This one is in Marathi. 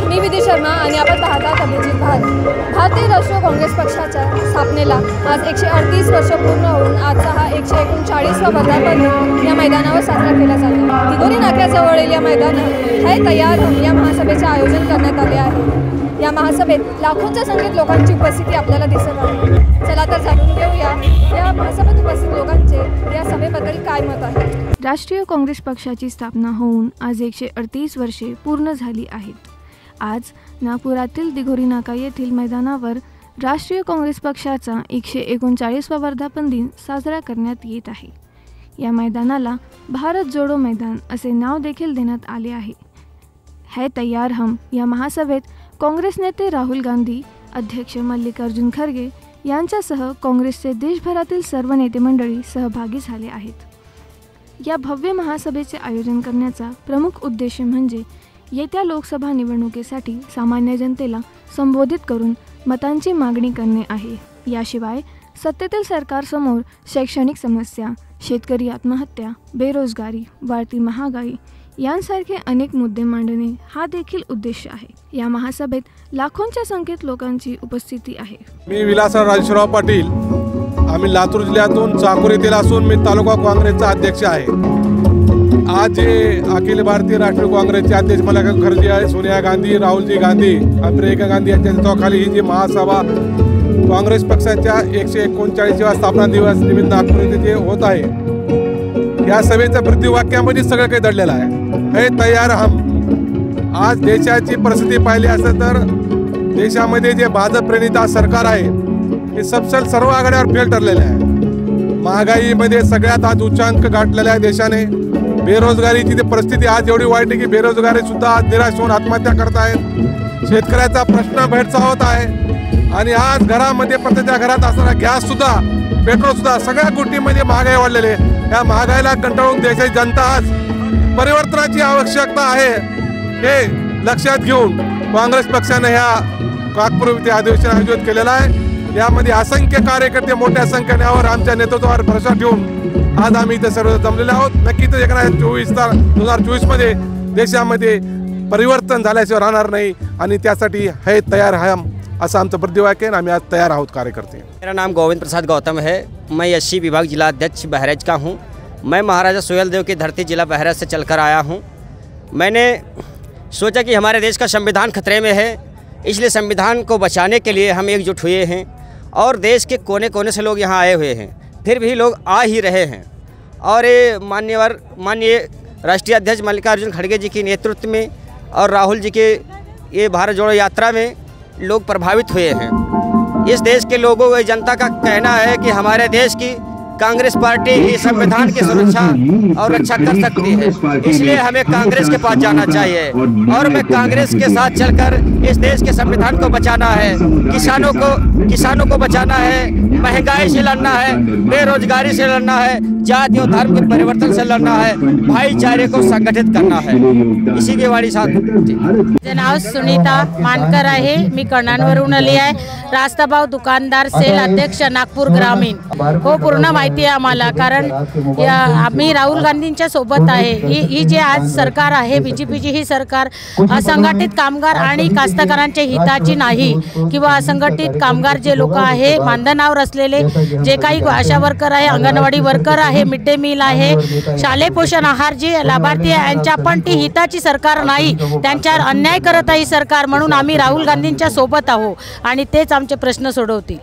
नमस्कार, मी विधी शर्मा आणि आपण पाहतात अभिजित भारत। भारतीय राष्ट्रीय काँग्रेस पक्षाच्या स्थापनेला आज 138 वर्ष पूर्ण होऊन आजचा हा 139वा वर्धापन दिन या मैदानावर साजरा केला जातो। दिघोरी नाक्याजवळील या मैदानात है तयार हम या महासभेचे आयोजन करण्यात आले आहे। या महासभेत लाखोंच्या संख्येत लोकांची उपस्थिती आपल्याला दिसत आहे। चला तर जाणून घेऊया या महासभेत उपस्थित लोकांचे या सभेबद्दल काय मत आहे। राष्ट्रीय काँग्रेस पक्षाची स्थापना होऊन आज 138 वर्षे पूर्ण झाली आहेत। आज नागपुरातील दिघोरी नाका येथील मैदानावर राष्ट्रीय काँग्रेस पक्षाचा 139वा वर्धापन दिन साजरा करण्यात येत आहे। या मैदानाला भारत जोडो मैदान असे नाव देखील देण्यात आले आहे। है तयार हम या महासभेत काँग्रेस नेते राहुल गांधी, अध्यक्ष मल्लिकार्जुन खरगे यांच्यासह काँग्रेसचे देशभरातील सर्व नेते मंडळी सहभागी झाले आहेत। या भव्य महासभेचे आयोजन करण्याचा प्रमुख उद्देश म्हणजे येत्या लोकसभा निवडणुकीसाठी सामान्य जनतेला संबोधित करून मतांची मागणी करणे आहे। याशिवाय सत्तेतील सरकारसमोर शैक्षणिक समस्या, शेतकरी आत्महत्या, बेरोजगारी, वाढती महागाई यांसारखे अनेक मुद्दे मांडणे हा देखील उद्देश आहे। या महासभेत लाखोंच्या संख्येत लोकांची उपस्थिती आहे। मी विलासराव राजेश्वरराव पाटील, आम्ही लातूर जिल्ह्यातून चाकूर येथील असून मी तालुका काँग्रेसचा अध्यक्ष आहे। आज जे अखिल भारतीय राष्ट्रीय काँग्रेसचे अध्यक्ष मल्लिकार्जुन खरगे आहे, सोनिया गांधी, राहुलजी गांधी आणि प्रियंका गांधी यांच्या नेतृत्वाखाली ही जी महासभा काँग्रेस पक्षाच्या 139व्या स्थापना दिवस निमित्त नागपूर येथे जे होत आहे, या सभेच्या ब्रीदवाक्यामध्ये सगळं काही दडलेलं आहे। हे तयार हम। आज देशाची परिस्थिती पाहिली असं तर देशामध्ये जे भाजप प्रणित सरकार आहे हे सर्व आघाड्यावर फेल ठरलेले आहे। महागाईमध्ये सगळ्यात आज उच्चांक गाठलेला आहे देशाने। बेरोजगारीची ती परिस्थिती आज एवढी वाईट आहे की बेरोजगारी सुद्धा आज निराश होऊन आत्महत्या करत आहेत। शेतकऱ्याचा प्रश्न भेडसावत आहे आणि आज घरामध्ये प्रत्येकाच्या घरात असणारा गॅस सुद्धा, पेट्रोल सुद्धा, सगळ्या गोष्टींमध्ये महागाई वाढलेली आहे। या महागाईला कंटाळून देशाची जनता आज परिवर्तनाची आवश्यकता आहे हे लक्षात घेऊन काँग्रेस पक्षाने ह्या नागपूर येथे अधिवेशन आयोजित केलेलं आहे। यामध्ये असंख्य कार्यकर्ते मोठ्या संख्येवर आमच्या नेतृत्वावर भरोसा ठेवून आज आम्ही इथे सर्व जमलेले आहोत। नक्कीच 2024 मध्ये देशामध्ये परिवर्तन झाल्याशिवाय राहणार नाही आणि त्यासाठी है तयार हम असं आमचं ब्रीदवाक्य आहे। आम्ही आज तयार आहोत कार्यकर्ते। मेरा नाम गोविंद प्रसाद गौतम है। मैं एससी विभाग जिला अध्यक्ष बहराइच का हूँ। मैं महाराजा सुहेलदेव की धरती जिला बहराइच से चलकर आया हूँ। मैंने सोचा कि हमारे देश का संविधान खतरे में है, इसलिए संविधान को बचाने के लिए हम एकजुट हुए हैं और देश के कोने कोने से लोग यहाँ आए हुए हैं, फिर भी लोग आ ही रहे हैं। और ये माननीय राष्ट्रीय अध्यक्ष मल्लिकार्जुन खड़गे जी के नेतृत्व में और राहुल जी के ये भारत जोड़ो यात्रा में लोग प्रभावित हुए हैं। इस देश के लोगों व जनता का कहना है कि हमारे देश की कांग्रेस पार्टी ही संविधान की सुरक्षा और रक्षा कर सकती है, इसलिए हमें कांग्रेस के पास जाना चाहिए और हमें कांग्रेस के साथ चलकर इस देश के संविधान को बचाना है, किसानों को बचाना है, महंगाई से लड़ना है, बेरोजगारी से लड़ना है, जाति और धर्म के परिवर्तन से लड़ना है, भाईचारे को संगठित करना है। इसी के वाणी साथ माझे नाव सुनीता मानकर आहे। मी कर्णांवरून आली आहे। रास्ताभाव दुकानदार सेल अध्यक्ष नागपूर ग्रामीण हो पूर्ण माहिती आहे आम्हाला, कारण आम्ही राहुल गांधींच्या सोबत आहे। ही जे आज सरकार आहे बीजेपीची, ही सरकार असंघटित कामगार आणि कास्तकारांच्या हिताची नाही किंवा असंघटित कामगार जे लोक आहे, मानधनावर असलेले जे काही आशा वर्कर आहे, अंगणवाडी वर्कर आहे, मिड डे मील आहे, शालेय पोषण आहार जे लाभार्थी आहे यांच्या पण ती हिताची सरकार नाही, त्यांच्यावर अन्याय करत आहे सरकार। म्हणून आम्ही राहुल गांधींच्या सोबत आहोत आणि तेच आमचे प्रश्न सोडवतील।